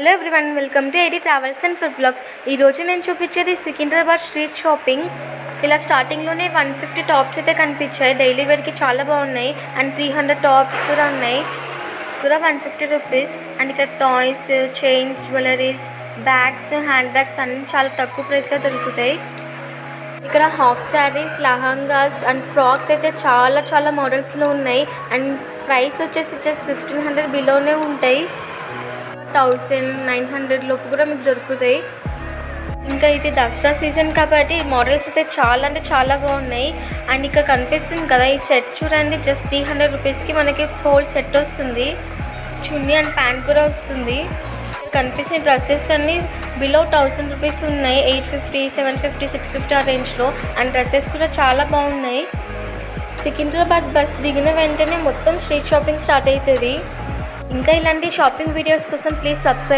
Hello everyone, welcome to AD travels and food blogs. ఈరోజు నేను చూపించేది సికింద్రాబాద్ స్ట్రీట్ షాపింగ్. ఇలా స్టార్టింగ్లోనే 150 టాప్స్ అయితే కనిపించాయి. డైలీ వేర్కి చాలా బాగున్నాయి. అండ్ 300 టాప్స్ కూడా ఉన్నాయి. కూడా 150 రూపీస్. అండ్ ఇక్కడ toys, chains, jewelleries, bags, hand bags అన్నీ చాలా తక్కువ ప్రైస్లో దొరుకుతాయి. ఇక్కడ హాఫ్ శారీస్, లహంగాస్ అండ్ ఫ్రాక్స్ అయితే చాలా మోడల్స్లో ఉన్నాయి. అండ్ ప్రైస్ వచ్చేసి 1500 బిలోనే ఉంటాయి. 1900 లోపు కూడా మీకు దొరుకుతాయి. ఇంకా ఇది దసరా సీజన్ కాబట్టి మోడల్స్ అయితే చాలా బాగున్నాయి. అండ్ ఇక్కడ కనిపిస్తుంది కదా, ఈ సెట్ చూడండి, జస్ట్ 300 రూపీస్కి మనకి ఫోల్ సెట్ వస్తుంది. చున్నీ అండ్ ప్యాంట్ కూడా వస్తుంది. కనిపించిన డ్రెస్సెస్ అన్నీ బిలో 1000 రూపీస్ ఉన్నాయి. 850, 750, 650 ఆ రేంజ్లో. అండ్ డ్రెస్సెస్ కూడా చాలా బాగున్నాయి. సికింద్రాబాద్ బస్ దిగిన వెంటనే మొత్తం స్ట్రీట్ షాపింగ్ స్టార్ట్ అవుతుంది. ఇంకా ఇలాంటి షాపింగ్ వీడియోస్ కోసం ప్లీజ్ సబ్స్క్రైబ్.